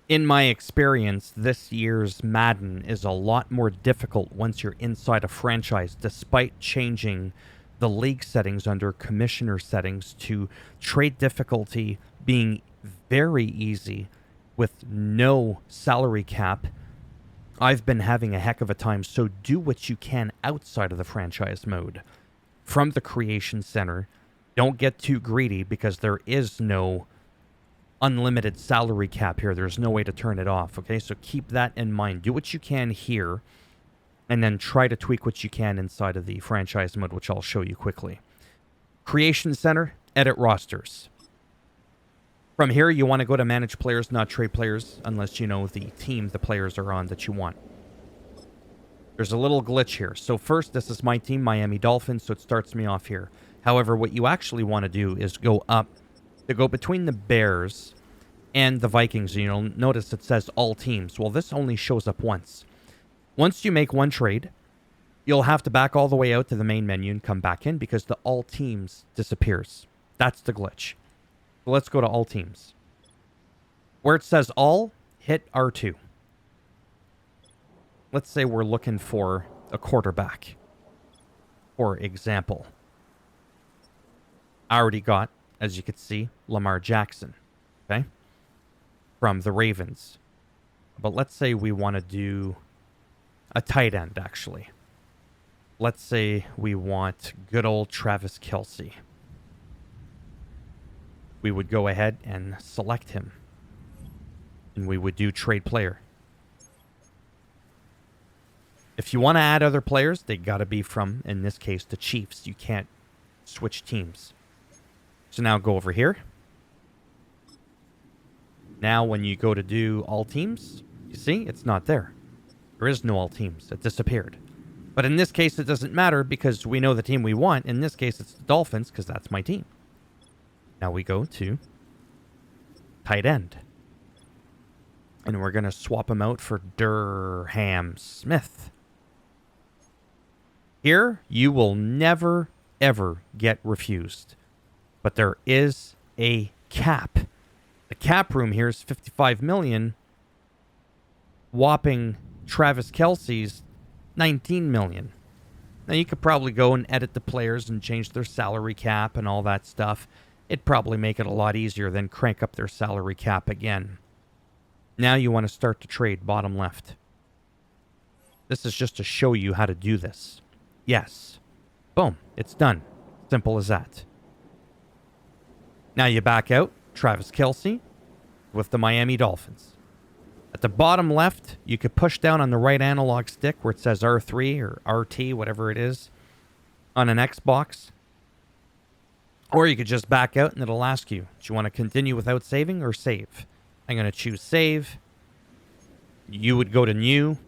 In my experience, this year's Madden is a lot more difficult once you're inside a franchise, despite changing the league settings under commissioner settings to trade difficulty being very easy with no salary cap. I've been having a heck of a time, so do what you can outside of the franchise mode. From the Creation Center, don't get too greedy because there is no unlimited salary cap here. There's no way to turn it off, okay? So keep that in mind. Do what you can here, and then try to tweak what you can inside of the franchise mode, which I'll show you quickly. Creation Center, edit rosters. From here, you want to go to manage players, not trade players, unless you know the team the players are on that you want. There's a little glitch here. So first, this is my team, Miami Dolphins, so it starts me off here. However, what you actually want to do is go up to go between the Bears and the Vikings. You'll notice it says all teams. Well, this only shows up once. Once you make one trade, you'll have to back all the way out to the main menu and come back in because the all teams disappears. That's the glitch. So let's go to all teams. Where it says all, hit R2. Let's say we're looking for a quarterback, for example. I already got, as you can see, Lamar Jackson, okay, from the Ravens. But let's say we want to do a tight end, actually. Let's say we want good old Travis Kelce. We would go ahead and select him. And we would do trade player. If you want to add other players, they got to be from, in this case, the Chiefs. You can't switch teams. So now go over here. Now when you go to do all teams, you see, it's not there. There is no all teams. It disappeared. But in this case, it doesn't matter because we know the team we want. In this case, it's the Dolphins because that's my team. Now we go to tight end. And we're going to swap him out for Durham Smith. Here, you will never, ever get refused. But there is a cap. The cap room here is 55 million. Whopping Travis Kelce's 19 million. Now you could probably go and edit the players and change their salary cap and all that stuff. It'd probably make it a lot easier than crank up their salary cap again. Now you want to start to trade, bottom left. This is just to show you how to do this. Yes. Boom. It's done. Simple as that. Now you back out, Travis Kelce with the Miami Dolphins. At the bottom left, you could push down on the right analog stick where it says R3 or RT, whatever it is, on an Xbox. Or you could just back out and it'll ask you, do you want to continue without saving or save? I'm going to choose save. You would go to new.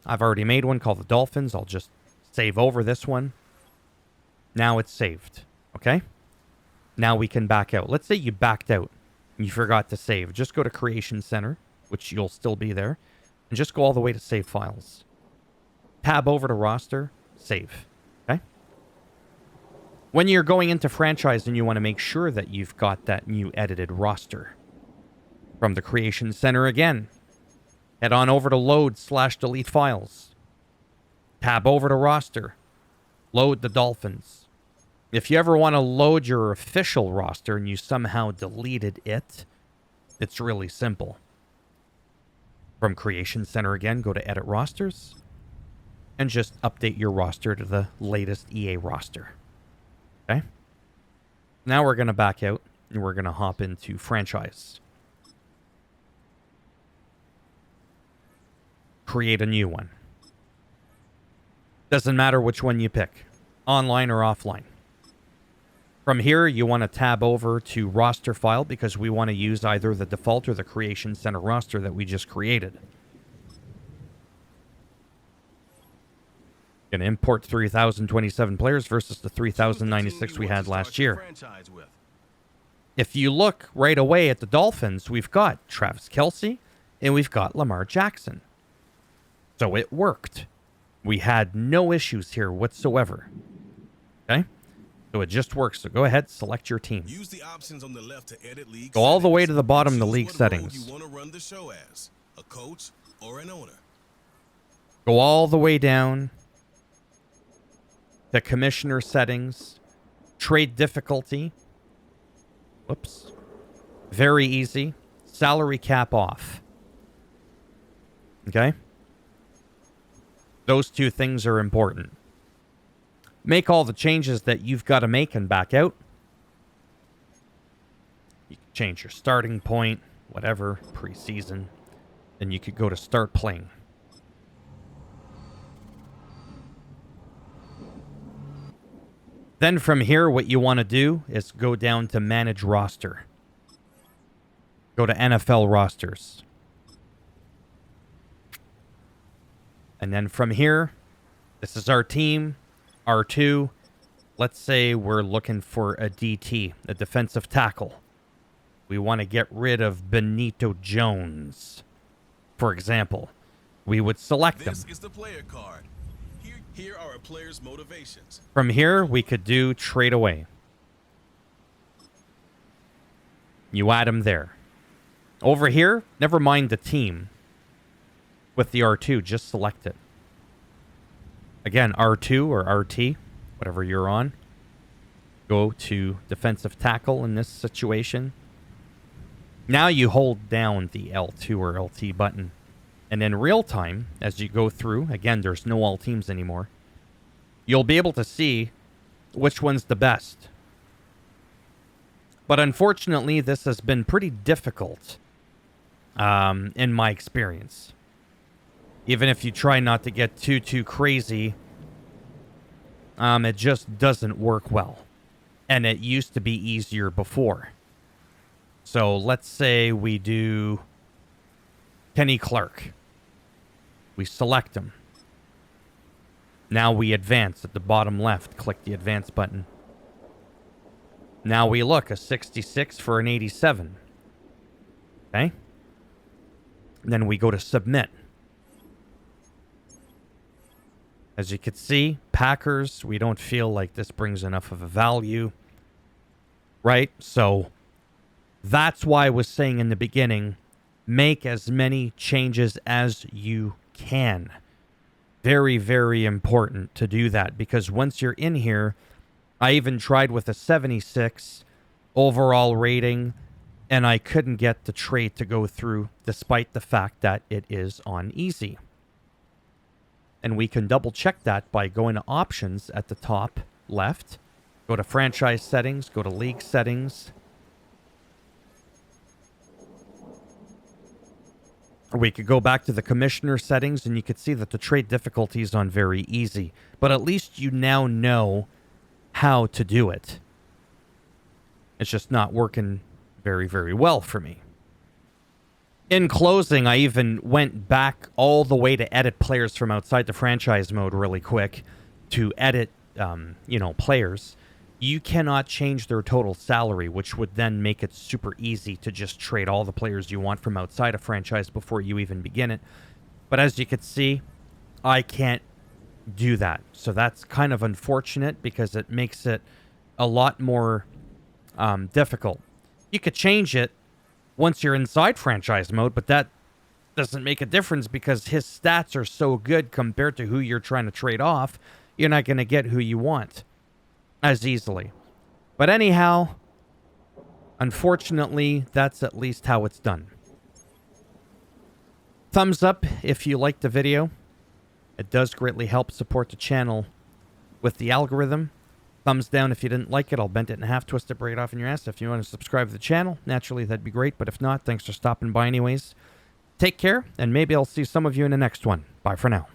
I've already made one called the Dolphins. I'll just save over this one. Now it's saved. Okay? Now we can back out. Let's say you backed out and you forgot to save. Just go to Creation Center, which you'll still be there, and just go all the way to Save Files. Tab over to Roster, Save. Okay? When you're going into franchise and you want to make sure that you've got that new edited roster, from the Creation Center again, head on over to Load/Delete Files. Tab over to Roster. Load the Dolphins. If you ever want to load your official roster and you somehow deleted it, it's really simple. From Creation Center again, go to Edit Rosters and just update your roster to the latest EA roster. Okay? Now we're going to back out and we're going to hop into franchise. Create a new one. Doesn't matter which one you pick, online or offline. From here, you want to tab over to roster file because we want to use either the default or the Creation Center roster that we just created. Going to import 3,027 players versus the 3,096 we had last year. If you look right away at the Dolphins, we've got Travis Kelce and we've got Lamar Jackson. So it worked. We had no issues here whatsoever. Okay? So it just works. So go ahead, select your team. Use the options on the left to edit league Go all the way settings. to the bottom, the Choose league what role settings. you want to run the show as, a coach or an owner. Go all the way down to commissioner settings, trade difficulty. Whoops. Very easy. Salary cap off. Okay? Those two things are important. Make all the changes that you've got to make and back out. You can change your starting point, whatever, preseason. Then you could go to start playing. Then from here, what you want to do is go down to manage roster. Go to NFL rosters. And then from here, this is our team, R2. Let's say we're looking for a DT, a defensive tackle. We want to get rid of Benito Jones, for example. We would select him. This is the player card. Here are a player's motivations. From here, we could do trade away. You add him there. Over here, never mind the team. With the R2, just select it. Again, R2 or RT, whatever you're on. Go to defensive tackle in this situation. Now you hold down the L2 or LT button. And in real time, as you go through, again, there's no all teams anymore, you'll be able to see which one's the best. But unfortunately, this has been pretty difficult in my experience. Even if you try not to get too crazy, it just doesn't work well. And it used to be easier before. So let's say we do Kenny Clark. We select him. Now we advance at the bottom left. Click the advance button. Now we look, a 66 for an 87. Okay? And then we go to submit. As you can see, Packers, we don't feel like this brings enough of a value. Right? So that's why I was saying in the beginning, make as many changes as you can. Very, very important to do that, because once you're in here, I even tried with a 76 overall rating, and I couldn't get the trade to go through despite the fact that it is on easy. And we can double check that by going to options at the top left. Go to franchise settings, go to league settings. We could go back to the commissioner settings and you could see that the trade difficulty is on very easy. But at least you now know how to do it. It's just not working very, very well for me. In closing, I even went back all the way to edit players from outside the franchise mode really quick to edit, players. You cannot change their total salary, which would then make it super easy to just trade all the players you want from outside a franchise before you even begin it. But as you can see, I can't do that. So that's kind of unfortunate because it makes it a lot more difficult. You could change it once you're inside franchise mode, but that doesn't make a difference because his stats are so good compared to who you're trying to trade off, you're not going to get who you want as easily. But anyhow, unfortunately, that's at least how it's done. Thumbs up if you liked the video. It does greatly help support the channel with the algorithm. Thumbs down if you didn't like it. I'll bend it in half, twist it, break it off in your ass. If you want to subscribe to the channel, naturally, that'd be great. But if not, thanks for stopping by anyways. Take care, and maybe I'll see some of you in the next one. Bye for now.